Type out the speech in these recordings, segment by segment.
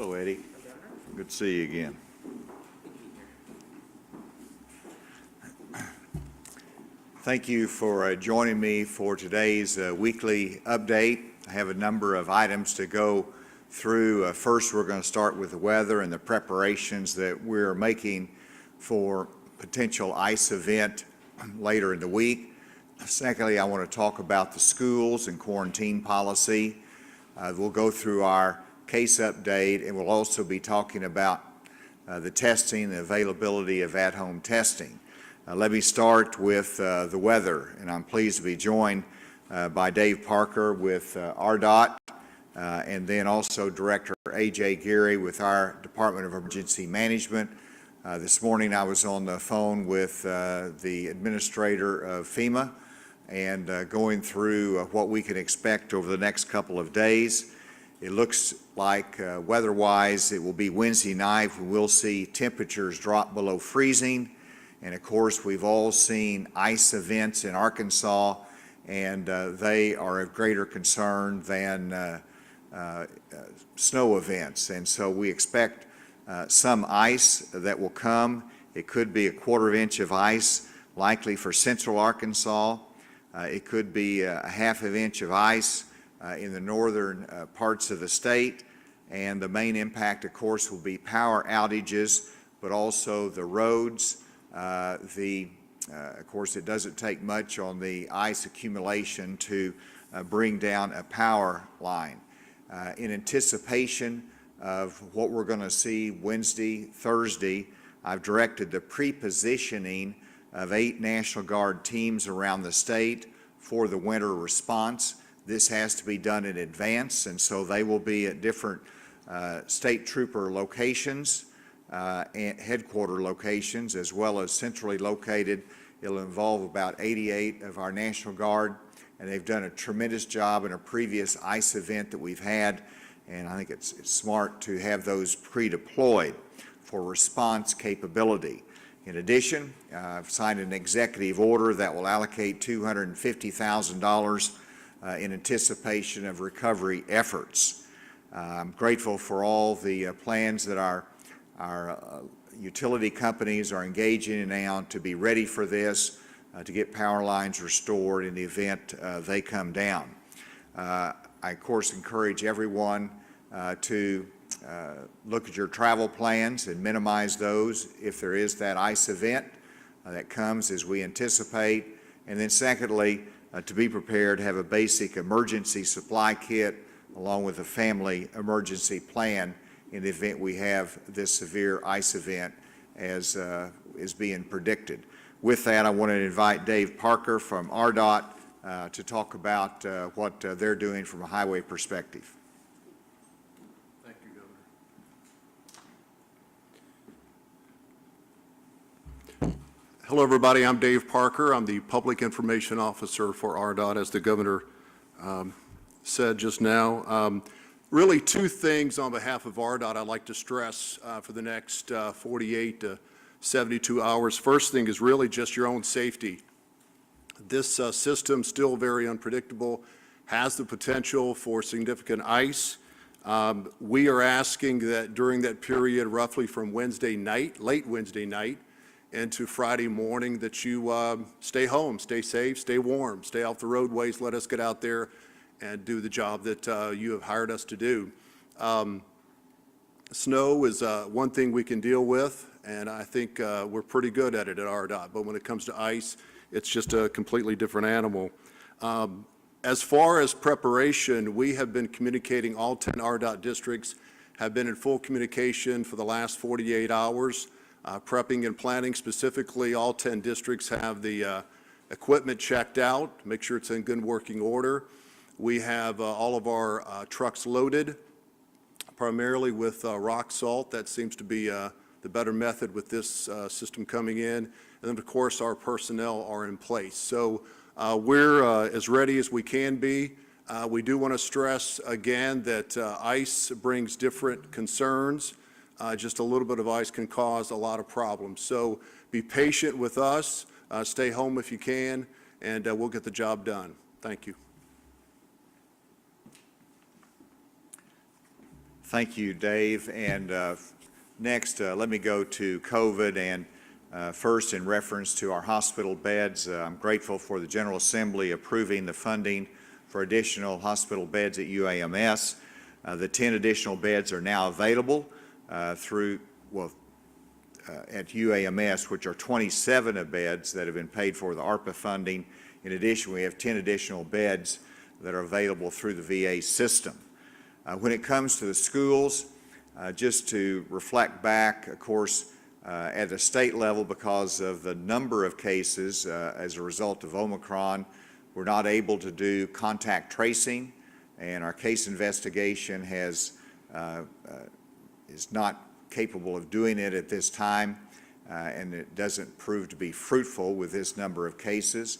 Hello, Eddie. Good to see you again. Thank you for joining me for today's weekly update. I have a number of items to go through. First, we're going to start with the weather and the preparations that we're making for potential ice event later in the week. Secondly, I want to talk about the schools and quarantine policy. We'll go through our case update, and we'll also be talking about the testing, the availability of at-home testing. Let me start with the weather, and I'm pleased to be joined by Dave Parker with RDOT, and then also Director A.J. Geary with our Department of Emergency Management. This morning I was on the phone with the administrator of FEMA and going through what we can expect over the next couple of days. It looks like weather-wise it will be Wednesday night. We will see temperatures drop below freezing, and of course we've all seen ice events in Arkansas, and they are of greater concern than snow events, and so we expect some ice that will come. It could be a quarter inch of ice likely for central Arkansas. It could be a half of inch of ice in the northern parts of the state, and the main impact of course will be power outages, but also the roads. Of course it doesn't take much on the ice accumulation to bring down a power line. In anticipation of what we're going to see Wednesday, Thursday, I've directed the pre-positioning of 8 National Guard teams around the state for the winter response. This has to be done in advance, and so they will be at different state trooper locations and headquarter locations, as well as centrally located. It'll involve about 88 of our National Guard, and they've done a tremendous job in a previous ice event that we've had, and I think it's smart to have those pre-deployed for response capability. In addition, I've signed an executive order that will allocate $250,000 in anticipation of recovery efforts. I'm grateful for all the plans that our utility companies are engaging in now to be ready for this, to get power lines restored in the event they come down. I, of course, encourage everyone to look at your travel plans and minimize those if there is that ice event that comes as we anticipate. And then secondly, to be prepared, have a basic emergency supply kit along with a family emergency plan in the event we have this severe ice event as is being predicted. With that, I want to invite Dave Parker from RDOT to talk about what they're doing from a highway perspective. Thank you, Governor. Hello, everybody. I'm Dave Parker. I'm the Public Information Officer for RDOT, as the Governor said just now. Really, 2 things on behalf of RDOT I'd like to stress for the next 48 to 72 hours. First thing is really just your own safety. This system, still very unpredictable, has the potential for significant ice. We are asking that during that period, roughly from Wednesday night, late Wednesday night, into Friday morning, that you stay home, stay safe, stay warm, stay off the roadways, let us get out there and do the job that you have hired us to do. Snow is one thing we can deal with, and I think we're pretty good at it at RDOT, but when it comes to ice, it's just a completely different animal. As far as preparation, we have been communicating. All 10 RDOT districts have been in full communication for the last 48 hours, prepping and planning. Specifically, all 10 districts have the equipment checked out, make sure it's in good working order. We have all of our trucks loaded, primarily with rock salt. That seems to be the better method with this system coming in. And then, of course, our personnel are in place. So we're as ready as we can be. We do want to stress again that ice brings different concerns. Just a little bit of ice can cause a lot of problems. So be patient with us. Stay home if you can, and we'll get the job done. Thank you. Thank you, Dave. And next, let me go to COVID. And first, in reference to our hospital beds, I'm grateful for the General Assembly approving the funding for additional hospital beds at UAMS. The 10 additional beds are now available at UAMS, which are 27 of beds that have been paid for the ARPA funding. In addition, we have 10 additional beds that are available through the VA system. When it comes to the schools, just to reflect back, of course, at the state level, because of the number of cases as a result of Omicron, we're not able to do contact tracing, and our case investigation is not capable of doing it at this time, and it doesn't prove to be fruitful with this number of cases.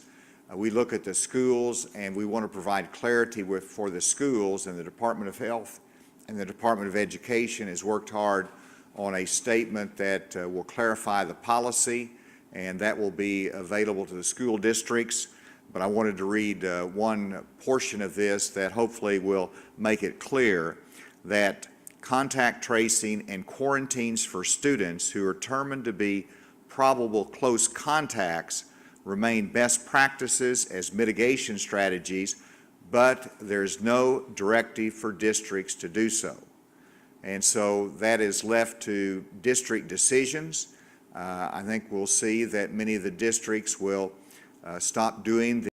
We look at the schools, and we want to provide clarity for the schools, and the Department of Health and the Department of Education has worked hard on a statement that will clarify the policy, and that will be available to the school districts. But I wanted to read one portion of this that hopefully will make it clear that contact tracing and quarantines for students who are determined to be probable close contacts remain best practices as mitigation strategies, but there's no directive for districts to do so. And so that is left to district decisions. I think we'll see that many of the districts will stop doing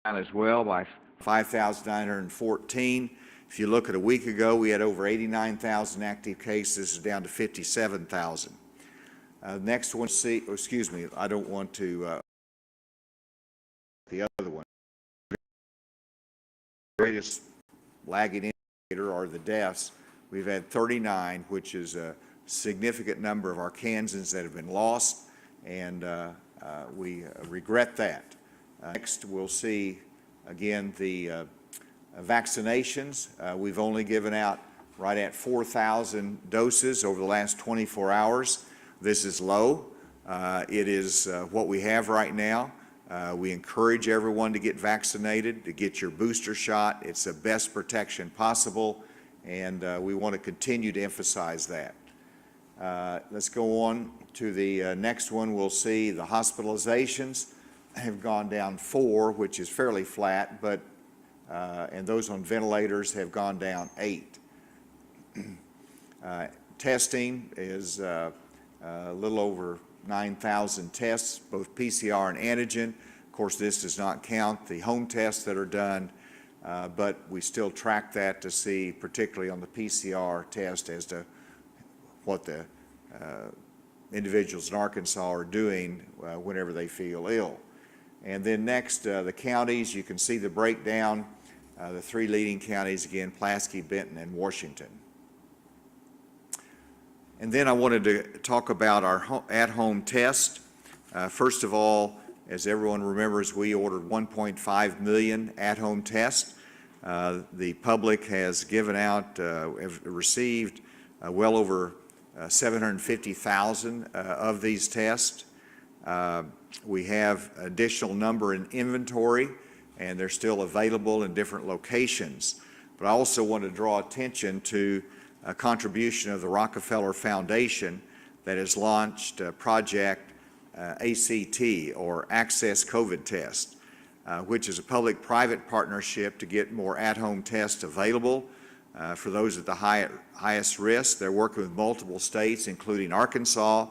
as well by 5,914. If you look at a week ago, we had over 89,000 active cases, down to 57,000. Next one, excuse me, I don't want to, the other one. The greatest lagging indicator are the deaths. We've had 39, which is a significant number of our Kansans that have been lost, and we regret that. Next, we'll see, again, the vaccinations. We've only given out right at 4,000 doses over the last 24 hours. This is low. It is what we have right now. We encourage everyone to get vaccinated, to get your booster shot. It's the best protection possible, and we want to continue to emphasize that. Let's go on to the next one. We'll see the hospitalizations have gone down 4, which is fairly flat, but and those on ventilators have gone down 8. Testing is a little over 9,000 tests, both PCR and antigen. Of course, this does not count the home tests that are done, but we still track that to see, particularly on the PCR test, as to what the individuals in Arkansas are doing whenever they feel ill. And then next, the counties, you can see the breakdown. The 3 leading counties, again, Pulaski, Benton, and Washington. And then I wanted to talk about our at-home test. First of all, as everyone remembers, we ordered 1.5 million at-home tests. The public has given out, have received well over 750,000 of these tests. We have additional number in inventory, and they're still available in different locations. But I also want to draw attention to a contribution of the Rockefeller Foundation that has launched Project ACT, or Access COVID Test, which is a public-private partnership to get more at-home tests available for those at the highest risk. They're working with multiple states, including Arkansas,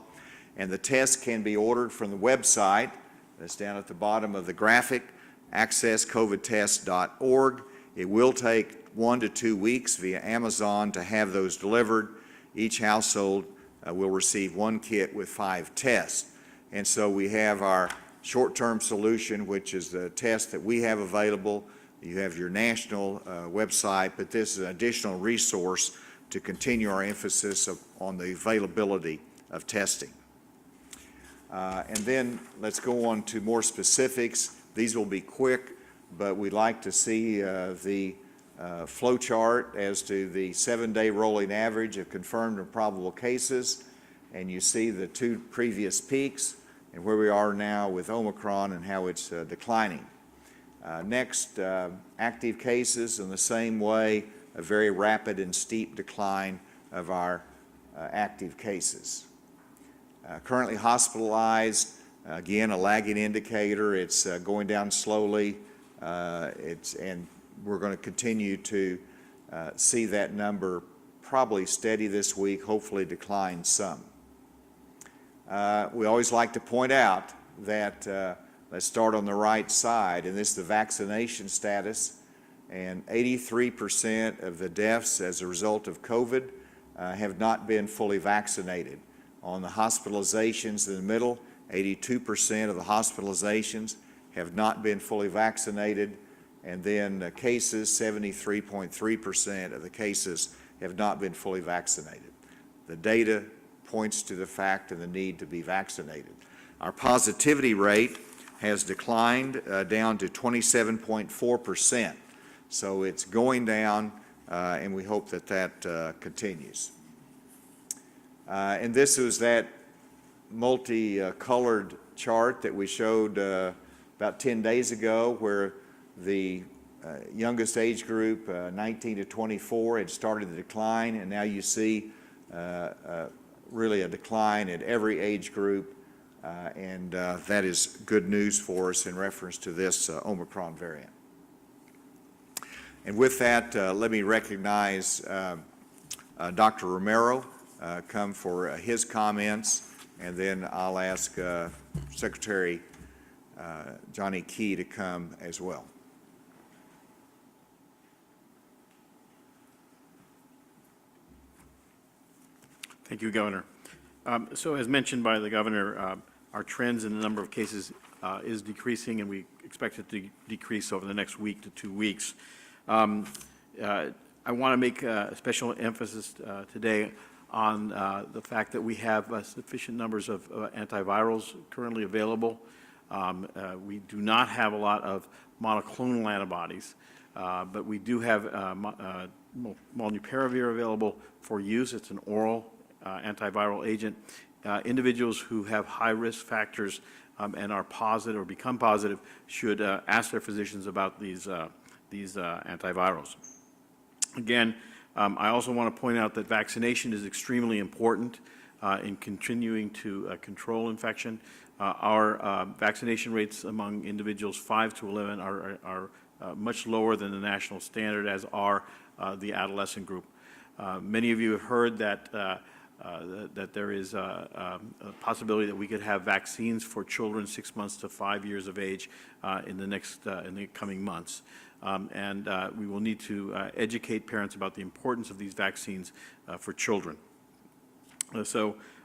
and the test can be ordered from the website that's down at the bottom of the graphic, accesscovidtest.org. It will take 1 to 2 weeks via Amazon to have those delivered. Each household will receive 1 kit with 5 tests. And so we have our short-term solution, which is the test that we have available. You have your national website, but this is an additional resource to continue our emphasis on the availability of testing. And then let's go on to more specifics. These will be quick, but we'd like to see the flow chart as to the 7-day rolling average of confirmed and probable cases. and you see the two previous peaks and where we are now with Omicron and how it's declining. Next, active cases in the same way, a very rapid and steep decline of our active cases. Currently hospitalized, again, a lagging indicator. It's going down slowly, and we're going to continue to see that number probably steady this week, hopefully decline some. We always like to point out that, let's start on the right side, and this is the vaccination status, and 83% of the deaths as a result of COVID have not been fully vaccinated. On the hospitalizations in the middle, 82% of the hospitalizations have not been fully vaccinated, and then cases, 73.3% of the cases have not been fully vaccinated. The data points to the fact and the need to be vaccinated. Our positivity rate has declined down to 27.4%, so it's going down, and we hope that that continues. And this is that multi-colored chart that we showed about 10 days ago, where the youngest age group, 19 to 24, had started to decline, and now you see really a decline at every age group, and that is good news for us in reference to this Omicron variant. And with that, let me recognize Dr. Romero come for his comments, and then I'll ask Secretary Johnny Key to come as well. Thank you, Governor. So as mentioned by the Governor, our trends in the number of cases is decreasing, and we expect it to decrease over the next week to 2 weeks. I want to make a special emphasis today on the fact that we have sufficient numbers of antivirals currently available. We do not have a lot of monoclonal antibodies, but we do have molnupiravir available for use. It's an oral antiviral agent. Individuals who have high risk factors and are positive or become positive should ask their physicians about these antivirals. Again, I also want to point out that vaccination is extremely important in continuing to control infection. Our vaccination rates among individuals 5 to 11 are much lower than the national standard, as are the adolescent group. Many of you have heard that that there is a possibility that we could have vaccines for children 6 months to 5 years of age in the coming months. And we will need to educate parents about the importance of these vaccines for children.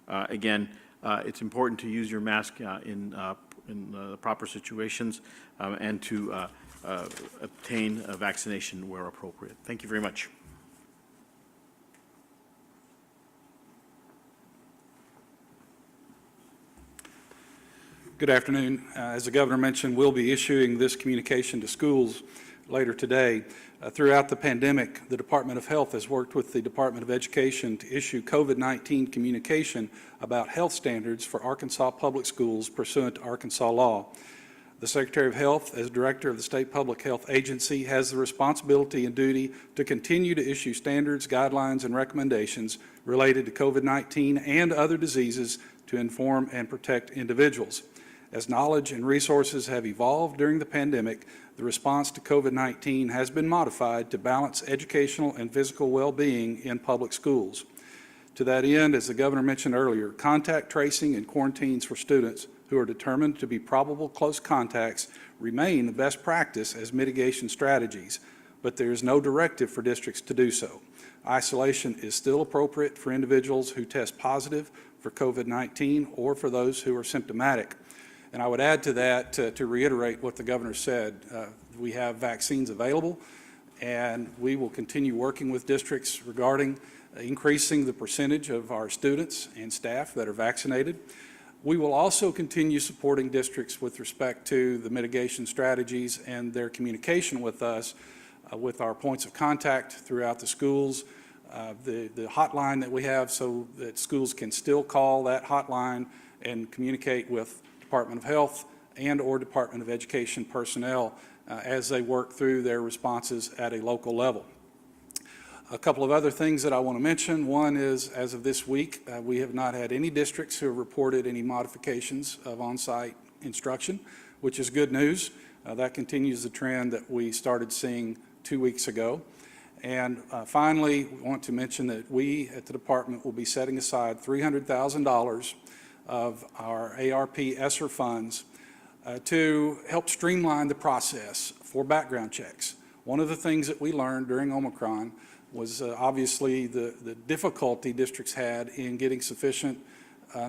Again, it's important to use your mask in the proper situations and to obtain a vaccination where appropriate. Thank you very much. Good afternoon. As the Governor mentioned, we'll be issuing this communication to schools later today. Throughout the pandemic, the Department of Health has worked with the Department of Education to issue COVID-19 communication about health standards for Arkansas public schools pursuant to Arkansas law. The Secretary of Health, as Director of the State Public Health Agency, has the responsibility and duty to continue to issue standards, guidelines, and recommendations related to COVID-19 and other diseases to inform and protect individuals. As knowledge and resources have evolved during the pandemic, the response to COVID-19 has been modified to balance educational and physical well-being in public schools. To that end, as the Governor mentioned earlier, contact tracing and quarantines for students who are determined to be probable close contacts remain the best practice as mitigation strategies, but there is no directive for districts to do so. Isolation is still appropriate for individuals who test positive for COVID-19 or for those who are symptomatic. And I would add to that, to reiterate what the Governor said, we have vaccines available, and we will continue working with districts regarding increasing the percentage of our students and staff that are vaccinated. We will also continue supporting districts with respect to the mitigation strategies and their communication with us, with our points of contact throughout the schools, the hotline that we have so that schools can still call that hotline and communicate with Department of Health and/or Department of Education personnel as they work through their responses at a local level. A couple of other things that I want to mention. One is, as of this week, we have not had any districts who have reported any modifications of on-site instruction, which is good news. That continues the trend that we started seeing 2 weeks ago. And finally, we want to mention that we at the department will be setting aside $300,000 of our ARP ESSER funds to help streamline the process for background checks. One of the things that we learned during Omicron was obviously the difficulty districts had in getting sufficient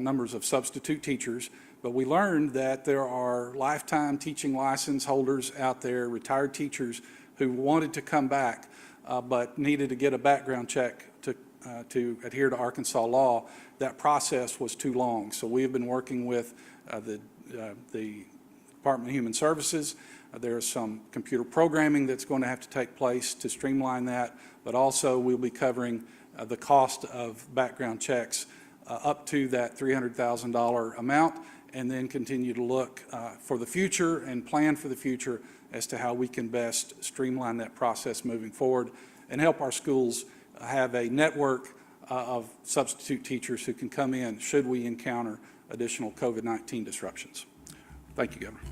numbers of substitute teachers, but we learned that there are lifetime teaching license holders out there, retired teachers who wanted to come back but needed to get a background check to adhere to Arkansas law. That process was too long. So we have been working with the Department of Human Services. There is some computer programming that's going to have to take place to streamline that, but also we'll be covering the cost of background checks up to that $300,000 amount, and then continue to look for the future and plan for the future as to how we can best streamline that process moving forward and help our schools have a network of substitute teachers who can come in should we encounter additional COVID-19 disruptions. Thank you, Governor.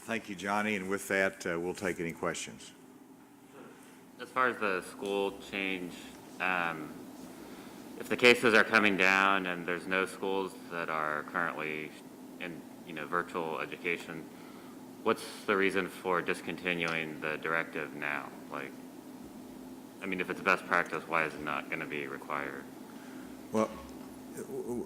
Thank you, Johnny, and with that, we'll take any questions. As far as the school change, if the cases are coming down and there's no schools that are currently in, virtual education, what's the reason for discontinuing the directive now? If it's best practice, why is it not going to be required? Well,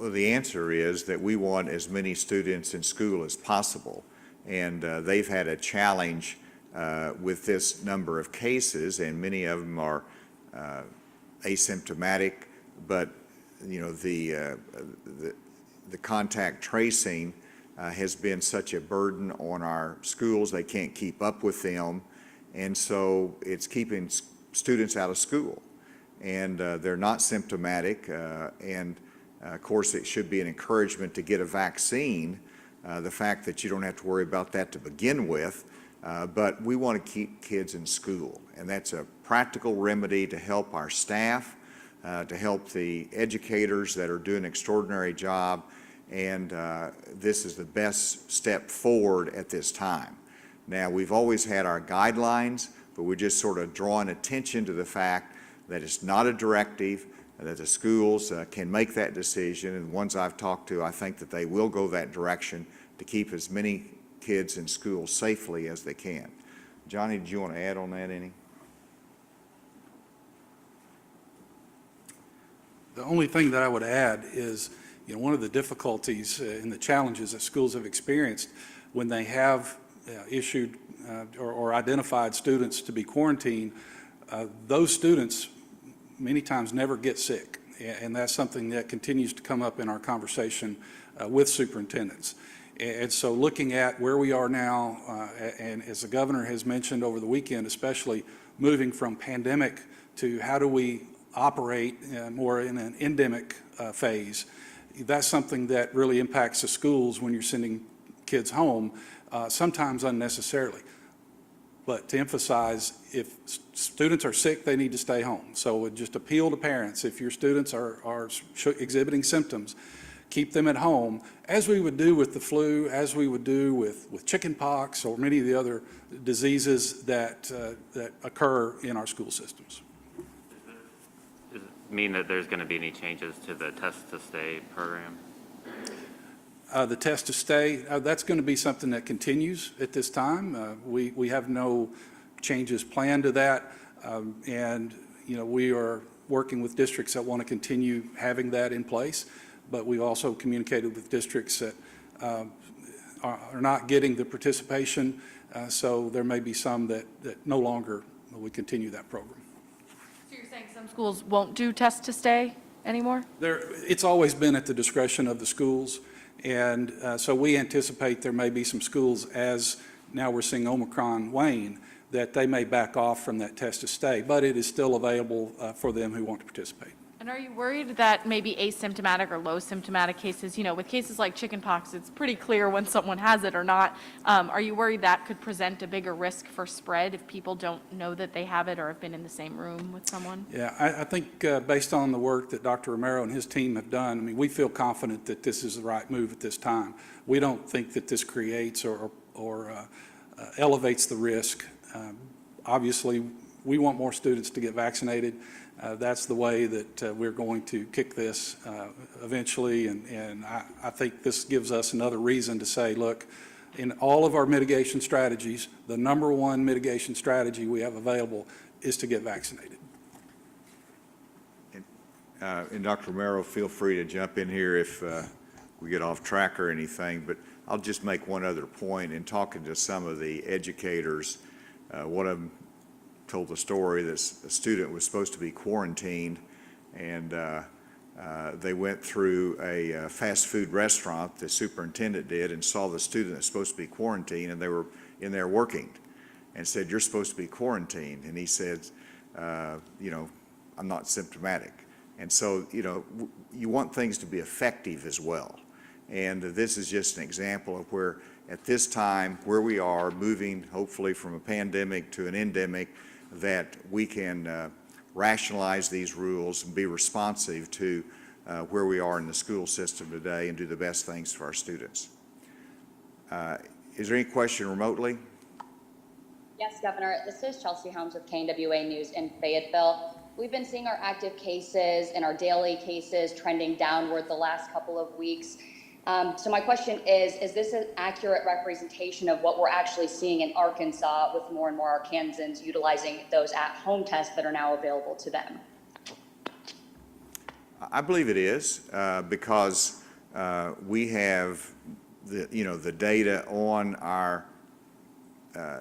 the answer is that we want as many students in school as possible, and they've had a challenge with this number of cases, and many of them are asymptomatic, but the contact tracing has been such a burden on our schools. They can't keep up with them, and so it's keeping students out of school, and they're not symptomatic, and of course it should be an encouragement to get a vaccine, the fact that you don't have to worry about that to begin with, but we want to keep kids in school, and that's a practical remedy to help our staff, to help the educators that are doing an extraordinary job, and this is the best step forward at this time. Now, we've always had our guidelines, but we're just sort of drawing attention to the fact that it's not a directive, that the schools can make that decision, and the ones I've talked to, I think that they will go that direction to keep as many kids in school safely as they can. Johnny, did you want to add on that any? The only thing that I would add is, one of the difficulties and the challenges that schools have experienced when they have issued or identified students to be quarantined, those students many times never get sick, and that's something that continues to come up in our conversation with superintendents. And so looking at where we are now, and as the governor has mentioned over the weekend, especially moving from pandemic to how do we operate more in an endemic phase, that's something that really impacts the schools when you're sending kids home, sometimes unnecessarily. But to emphasize, if students are sick, they need to stay home. So would just appeal to parents, if your students are exhibiting symptoms, keep them at home, as we would do with the flu, as we would do with chicken pox or many of the other diseases that occur in our school systems. Does it mean that there's going to be any changes to the Test to Stay program? The Test to Stay, that's going to be something that continues at this time. We have no changes planned to that, and we are working with districts that want to continue having that in place, but we've also communicated with districts that are not getting the participation, so there may be some that no longer will continue that program. So you're saying some schools won't do Test to Stay anymore? It's always been at the discretion of the schools. And so we anticipate there may be some schools, as now we're seeing Omicron wane, that they may back off from that test to stay, but it is still available for them who want to participate. And are you worried that maybe asymptomatic or low symptomatic cases, with cases like chickenpox, it's pretty clear when someone has it or not. Are you worried that could present a bigger risk for spread if people don't know that they have it or have been in the same room with someone? Yeah, I think based on the work that Dr. Romero and his team have done, I mean, we feel confident that this is the right move at this time. We don't think that this creates or elevates the risk. Obviously, we want more students to get vaccinated. That's the way that we're going to kick this eventually, and I think this gives us another reason to say, look, in all of our mitigation strategies, the number one mitigation strategy we have available is to get vaccinated. And Dr. Romero, feel free to jump in here if we get off track or anything, but I'll just make one other point. In talking to some of the educators, one of them told the story that a student was supposed to be quarantined, and they went through a fast food restaurant, the superintendent did, and saw the student that's supposed to be quarantined, and they were in there working, and said, "You're supposed to be quarantined." And he said, "I'm not symptomatic." And so, you want things to be effective as well. And this is just an example of where, at this time, where we are moving, hopefully, from a pandemic to an endemic, that we can rationalize these rules and be responsive to where we are in the school system today and do the best things for our students. Is there any question remotely? Yes, Governor. This is Chelsea Holmes with KNWA News in Fayetteville. We've been seeing our active cases and our daily cases trending downward the last couple of weeks. So my question is this an accurate representation of what we're actually seeing in Arkansas with more and more Arkansans utilizing those at-home tests that are now available to them? I believe it is because we have the data on our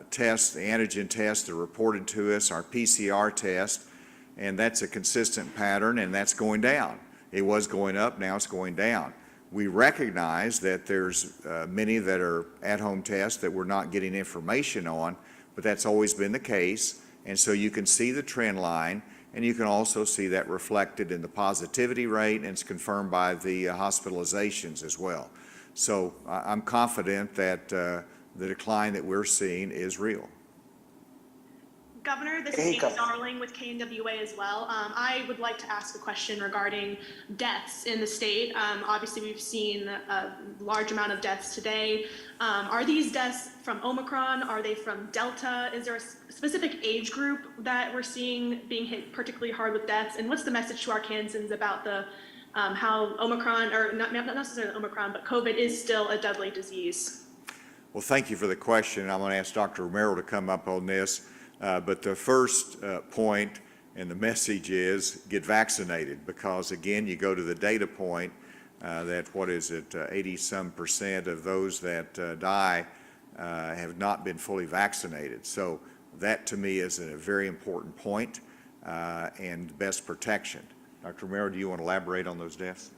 tests, the antigen tests that are reported to us, our PCR test, and that's a consistent pattern, and that's going down. It was going up, now it's going down. We recognize that there's many that are at-home tests that we're not getting information on, but that's always been the case. And so you can see the trend line, and you can also see that reflected in the positivity rate, and it's confirmed by the hospitalizations as well. So I'm confident that the decline that we're seeing is real. Governor, this is Amy Darling with KNWA as well. I would like to ask a question regarding deaths in the state. Obviously, we've seen a large amount of deaths today. Are these deaths from Omicron? Are they from Delta? Is there a specific age group that we're seeing being hit particularly hard with deaths? And what's the message to Arkansans about the how Omicron, or not necessarily Omicron, but COVID is still a deadly disease? Well, thank you for the question. I'm going to ask Dr. Romero to come up on this. But the first point and the message is get vaccinated, because again, you go to the data point that 80-some% of those that die have not been fully vaccinated. So that to me is a very important point and best protection. Dr. Romero, do you want to elaborate on those deaths?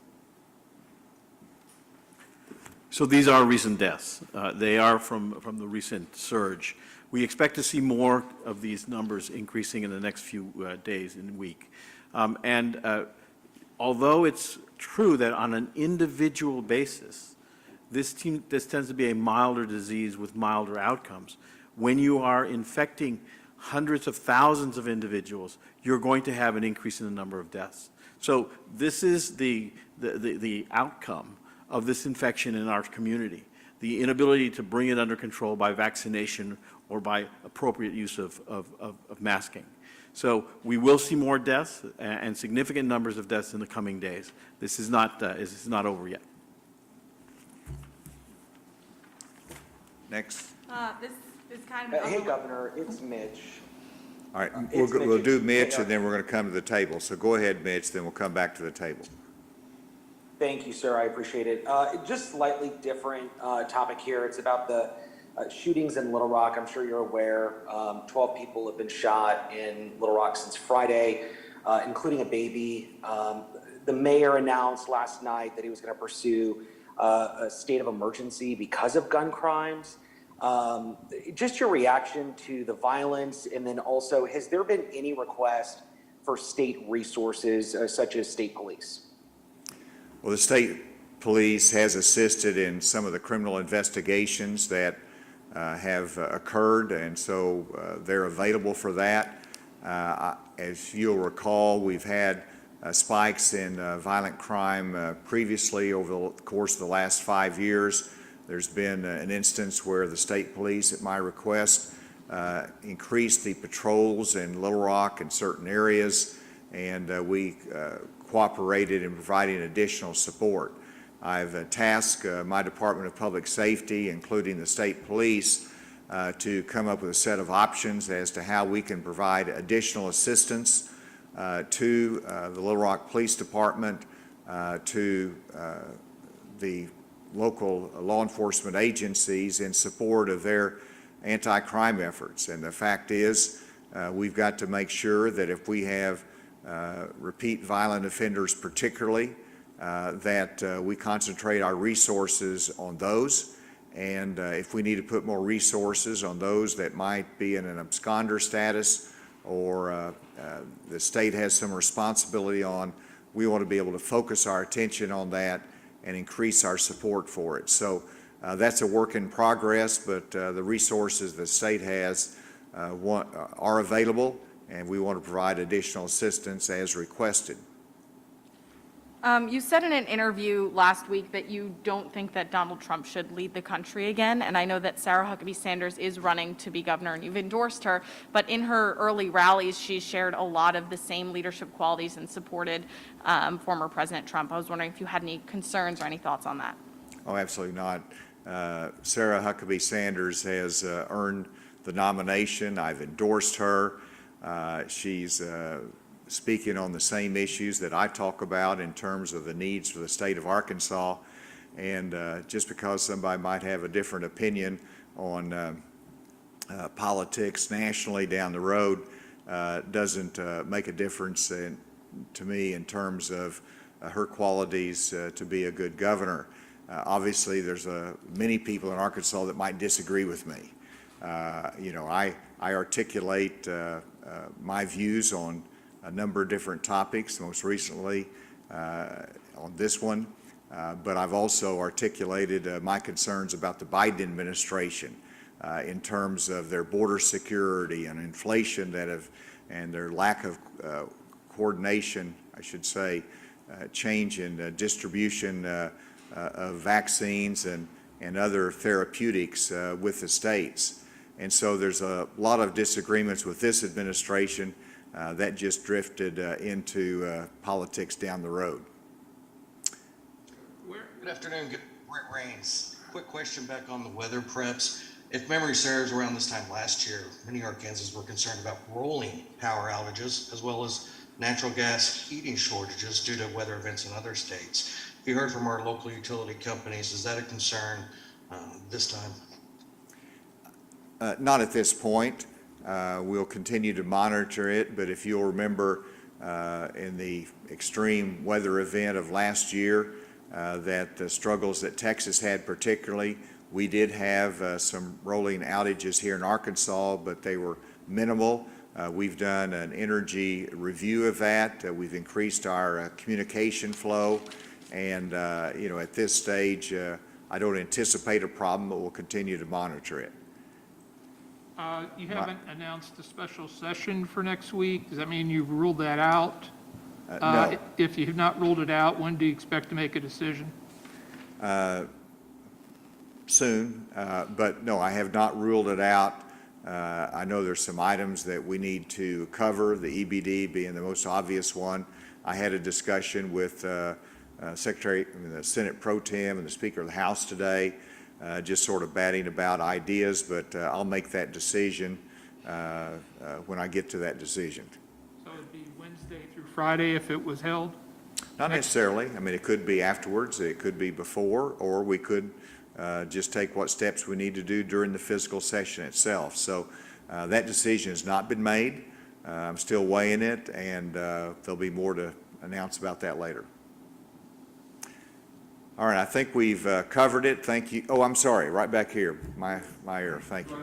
So these are recent deaths. They are from the recent surge. We expect to see more of these numbers increasing in the next few days and week. Although it's true that on an individual basis, this tends to be a milder disease with milder outcomes, when you are infecting hundreds of thousands of individuals, you're going to have an increase in the number of deaths. So this is the outcome of this infection in our community, the inability to bring it under control by vaccination or by appropriate use of masking. So we will see more deaths and significant numbers of deaths in the coming days. This is not over yet. Next. This is kind of. Hey, Governor, it's Mitch. All right, we'll do Mitch, and then we're going to come to the table. So go ahead, Mitch, then we'll come back to the table. Thank you, sir. I appreciate it. Just slightly different topic here. It's about the shootings in Little Rock. I'm sure you're aware 12 people have been shot in Little Rock since Friday, including a baby. The mayor announced last night that he was going to pursue a state of emergency because of gun crimes. Just your reaction to the violence, and then also, has there been any request for state resources such as state police? Well, the state police has assisted in some of the criminal investigations that have occurred, and so they're available for that. As you'll recall, we've had spikes in violent crime previously over the course of the last 5 years. There's been an instance where the state police, at my request, increased the patrols in Little Rock and certain areas, and we cooperated in providing additional support. I've tasked my Department of Public Safety, including the state police, to come up with a set of options as to how we can provide additional assistance to the Little Rock Police Department, to the local law enforcement agencies in support of their anti-crime efforts. And the fact is, we've got to make sure that if we have repeat violent offenders particularly, that we concentrate our resources on those. And if we need to put more resources on those that might be in an absconder status, or the state has some responsibility on, we want to be able to focus our attention on that and increase our support for it. So that's a work in progress, but the resources the state has are available, and we want to provide additional assistance as requested. You said in an interview last week that you don't think that Donald Trump should lead the country again, and I know that Sarah Huckabee Sanders is running to be governor and you've endorsed her, but in her early rallies she's shared a lot of the same leadership qualities and supported former President Trump. I was wondering if you had any concerns or any thoughts on that. Oh, absolutely not. Sarah Huckabee Sanders has earned the nomination. I've endorsed her. She's speaking on the same issues that I talk about in terms of the needs for the state of Arkansas. And just because somebody might have a different opinion on politics nationally down the road doesn't make a difference to me in terms of her qualities to be a good governor. Obviously, there's many people in Arkansas that might disagree with me. I articulate my views on a number of different topics, most recently on this one, but I've also articulated my concerns about the Biden administration in terms of their border security and inflation and their lack of coordination, I should say, change in distribution of vaccines and other therapeutics with the states. And so there's a lot of disagreements with this administration that just drifted into politics down the road. Good afternoon, Brett Rains. Quick question back on the weather preps. If memory serves, around this time last year, many Arkansans were concerned about rolling power outages as well as natural gas heating shortages due to weather events in other states. If you heard from our local utility companies, is that a concern this time? Not at this point. We'll continue to monitor it, but if you'll remember in the extreme weather event of last year, that the struggles that Texas had particularly, we did have some rolling outages here in Arkansas, but they were minimal. We've done an energy review of that. We've increased our communication flow, and at this stage, I don't anticipate a problem, but we'll continue to monitor it. You haven't announced a special session for next week. Does that mean you've ruled that out? No. If you have not ruled it out, when do you expect to make a decision? Soon, but no, I have not ruled it out. I know there's some items that we need to cover, the EBD being the most obvious one. I had a discussion with the Senate Pro Tem and the Speaker of the House today, just sort of batting about ideas, but I'll make that decision when I get to that decision. So it'd be Wednesday through Friday if it was held? Not necessarily. I mean, it could be afterwards, it could be before, or we could just take what steps we need to do during the fiscal session itself. So that decision has not been made. I'm still weighing it, and there'll be more to announce about that later. All right, I think we've covered it. Thank you. Oh, I'm sorry, right back here, my ear. Thank you.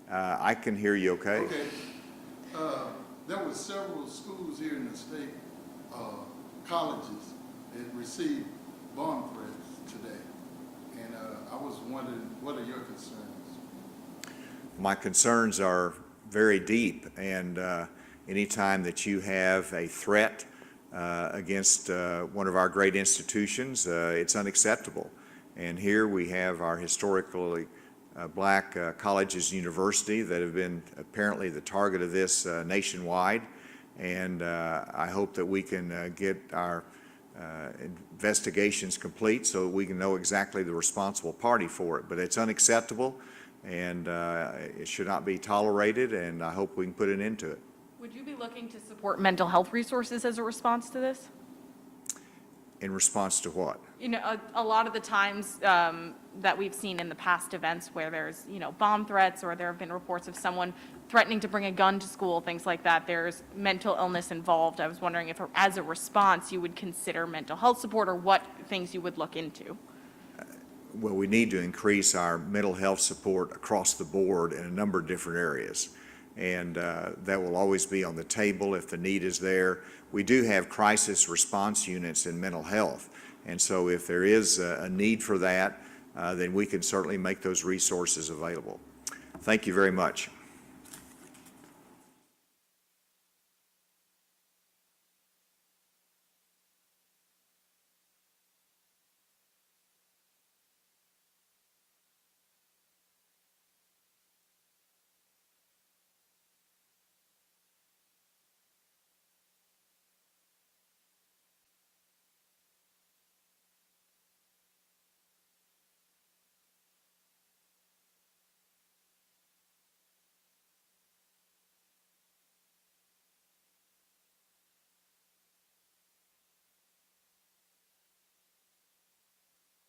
I can hear you okay. Okay. There were several schools here in the state, colleges, that received bomb threats today. And I was wondering, what are your concerns? My concerns are very deep, and anytime that you have a threat against one of our great institutions, it's unacceptable. And here we have our historically black colleges, university that have been apparently the target of this nationwide. And I hope that we can get our investigations complete so that we can know exactly the responsible party for it. But it's unacceptable, and it should not be tolerated, and I hope we can put an end to it. Would you be looking to support mental health resources as a response to this? In response to what? You know, a lot of the times that we've seen in the past events where there's, you know, bomb threats, or there have been reports of someone threatening to bring a gun to school, things like that, there's mental illness involved. I was wondering if, as a response, you would consider mental health support, or what things you would look into. Well, we need to increase our mental health support across the board in a number of different areas. And that will always be on the table if the need is there. We do have crisis response units in mental health. And so if there is a need for that, then we can certainly make those resources available. Thank you very much.